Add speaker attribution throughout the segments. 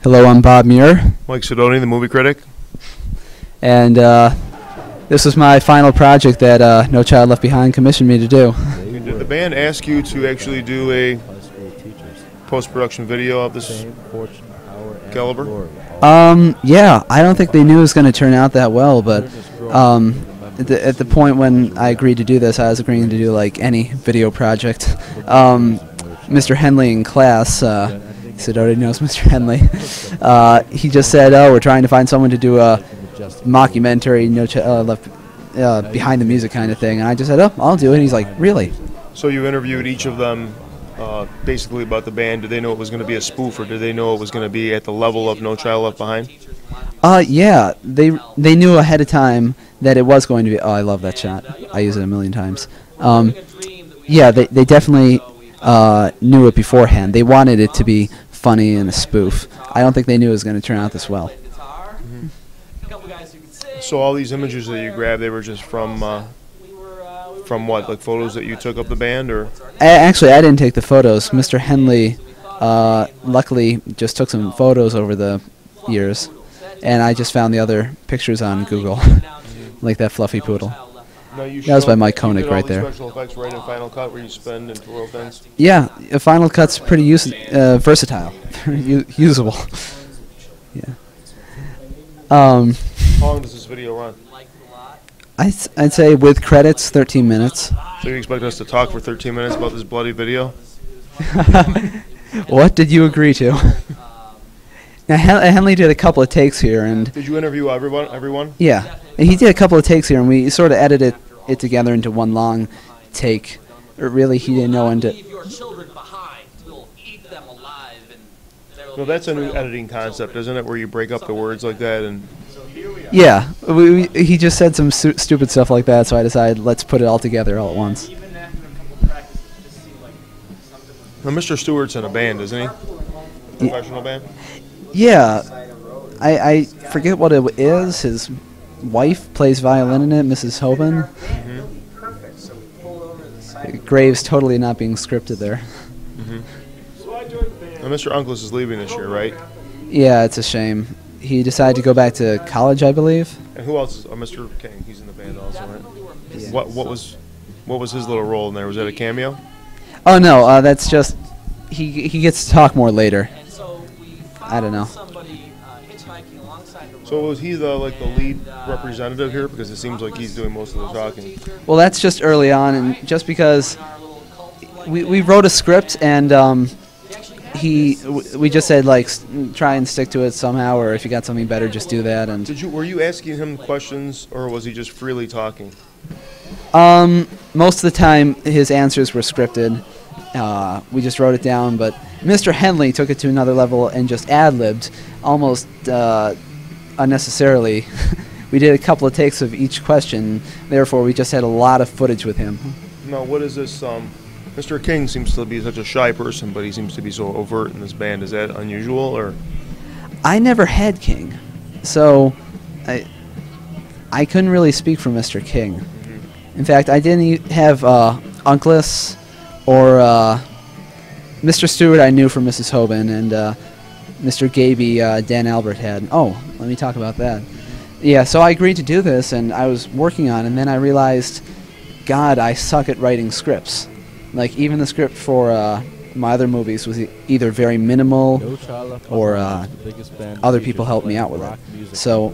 Speaker 1: Hello, I'm Bob Muir,
Speaker 2: Mike Sidoni, the movie critic.
Speaker 1: and this was my final project that No Child Left Behind commissioned me to do.
Speaker 2: Did the band ask you to actually do a post-production video of this caliber?
Speaker 1: Yeah, I don't think they knew it was going to turn out that well, but at the point when I agreed to do this, I was agreeing to do like any video project. Mr. Henley in class, Sidoni knows Mr. Henley, he just said, "Oh, we're trying to find someone to do a mockumentary, No Child Left Behind the music kind of thing," and I just said, "Oh, I'll do it." And he's like, "Really?"
Speaker 2: So you interviewed each of them basically about the band. Did they know it was going to be a spoof, or did they know it was going to be at the level of No Child Left Behind?
Speaker 1: Yeah, they knew ahead of time that it was going to be. Oh, I love that shot. I use it a million times. Yeah, they definitely knew it beforehand. They wanted it to be funny and a spoof. I don't think they knew it was going to turn out this well.
Speaker 2: Mm-hmm. So all these images that you grabbed, they were just from what, like photos that you took of the band, or?
Speaker 1: Actually, I didn't take the photos. Mr. Henley, luckily, just took some photos over the years, and I just found the other pictures on Google, like that fluffy poodle. That was by Mike Koenig right there.
Speaker 2: Special effects right in Final Cut where you spend and twirl things?
Speaker 1: Yeah, Final Cut's pretty versatile, usable. Yeah.
Speaker 2: How long does this video run?
Speaker 1: I'd say with credits, 13 minutes.
Speaker 2: So you expect us to talk for 13 minutes about this bloody video?
Speaker 1: What did you agree to? Now, Henley did a couple of takes here, and
Speaker 2: did you interview everyone?
Speaker 1: Yeah, and he did a couple of takes here, and we sort of edited it together into one long take. Or really, he didn't know when to.
Speaker 2: Well, that's a new editing concept, isn't it? Where you break up the words like that and.
Speaker 1: Yeah, he just said some stupid stuff like that, so I decided let's put it all together all at once.
Speaker 2: Now, Mr. Stewart's in a band, isn't he? Professional band?
Speaker 1: Yeah, I forget what it is. His wife plays violin in it, Mrs. Hoban. Mm-hmm. Graves totally not being scripted there.
Speaker 2: Mm-hmm. Now, Mr. Uncless is leaving this year, right?
Speaker 1: Yeah, it's a shame. He decided to go back to college, I believe.
Speaker 2: And who else is? Mr. King, he's in the band also, right?
Speaker 1: Yeah.
Speaker 2: What was his little role in there? Was that a cameo?
Speaker 1: Oh no, that's just he gets to talk more later. I don't know.
Speaker 2: So was he the lead representative here? Because it seems like he's doing most of the talking.
Speaker 1: Well, that's just early on, and just because we wrote a script and we just said try and stick to it somehow, or if you got something better, just do that. And
Speaker 2: were you asking him questions, or was he just freely talking?
Speaker 1: Most of the time, his answers were scripted. We just wrote it down, but Mr. Henley took it to another level and just ad-libbed almost unnecessarily. We did a couple of takes of each question, therefore we just had a lot of footage with him.
Speaker 2: Now, what is this? Mr. King seems to be such a shy person, but he seems to be so overt in this band. Is that unusual, or?
Speaker 1: I never had King, so I couldn't really speak for Mr. King. Mm-hmm. In fact, I didn't have Uncless or Mr. Stewart I knew from Mrs. Hoban, and Mr. Gaby Dan Albert had. Oh, let me talk about that. Yeah, so I agreed to do this, and I was working on it, and then I realized, God, I suck at writing scripts. Like, even the script for my other movies was either very minimal or other people helped me out with it. So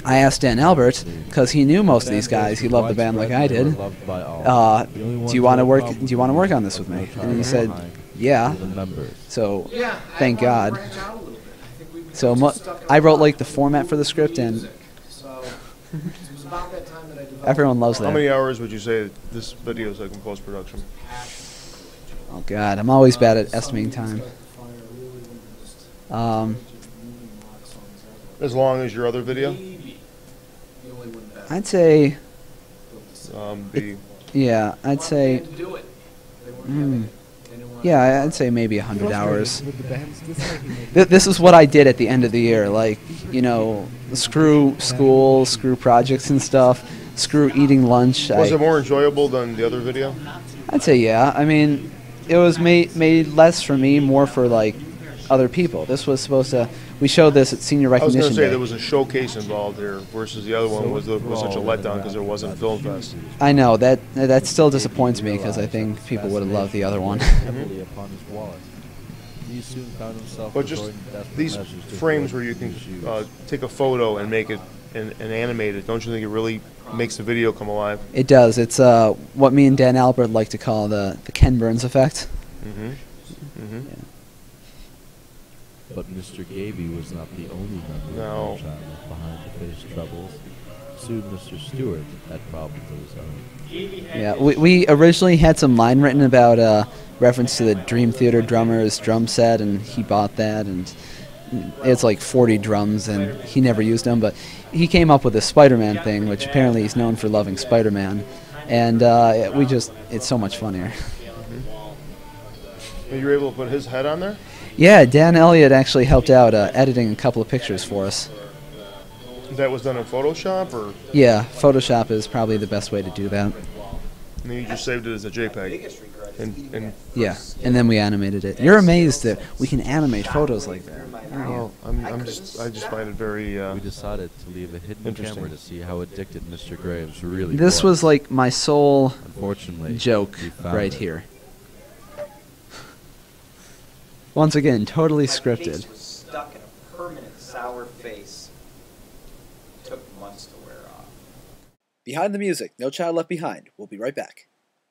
Speaker 1: I asked Dan Albert, because he knew most of these guys, he loved the band like I did, do you want to work on this with me? And he said, yeah. So thank God. So I wrote the format for the script, and everyone loves that.
Speaker 2: How many hours would you say this video is in post-production?
Speaker 1: Oh God, I'm always bad at estimating time.
Speaker 2: As long as your other video?
Speaker 1: I'd say.
Speaker 2: Yeah,
Speaker 1: I'd say. Yeah, I'd say maybe 100 hours. This is what I did at the end of the year, screw school, screw projects and stuff, screw eating lunch.
Speaker 2: Was it more enjoyable than the other video?
Speaker 1: I'd say yeah. I mean, it was made less for me, more for other people. This was supposed to. We showed this at senior
Speaker 2: I was
Speaker 1: recognition
Speaker 2: going to say
Speaker 1: day.
Speaker 2: there was a showcase involved here versus the other one was such a letdown because there wasn't Film Fest.
Speaker 1: I know that still disappoints me because I think people would have loved the other one.
Speaker 3: Heavily upon his wallet. He soon found himself
Speaker 2: But just
Speaker 3: resorting to desperate
Speaker 2: these
Speaker 3: measures to
Speaker 2: frames
Speaker 3: avoid
Speaker 2: where you can
Speaker 3: issues.
Speaker 2: take a photo and make it and animate it, don't you think it really makes the video come alive?
Speaker 1: It does. It's what me and Dan Albert like to call the Ken Burns effect.
Speaker 3: But Mr. Gaby was not the only member
Speaker 2: No.
Speaker 3: of the child left behind to face troubles. Soon Mr. Stewart had problems of his own.
Speaker 1: Yeah, we originally had some line written about reference to the Dream Theater drummer's drum set, and he bought that, and it's like 40 drums, and he never used them, but he came up with the Spider-Man thing, which apparently he's known for loving Spider-Man, and it's so much funnier.
Speaker 2: And you were able to put his head on there?
Speaker 1: Yeah, Dan Elliott actually helped out editing a couple of pictures for us.
Speaker 2: That was done in Photoshop, or
Speaker 1: Yeah, Photoshop is probably the best way to do that.
Speaker 2: and then you just saved it as a JPEG? And
Speaker 1: Yeah, and then we animated it. You're amazed that we can animate photos like that.
Speaker 2: well, I just find it very.
Speaker 3: We decided to leave a hidden
Speaker 2: Interesting.
Speaker 3: camera to see how addicted Mr. Graves really
Speaker 1: This was like my sole
Speaker 3: Unfortunately,
Speaker 1: joke
Speaker 3: we found
Speaker 1: right
Speaker 3: it.
Speaker 1: here. Once again, totally
Speaker 4: Face
Speaker 1: scripted.
Speaker 4: was stuck in a permanent sour face. Took months to wear off.
Speaker 1: Behind the music, No Child Left Behind. We'll be right back.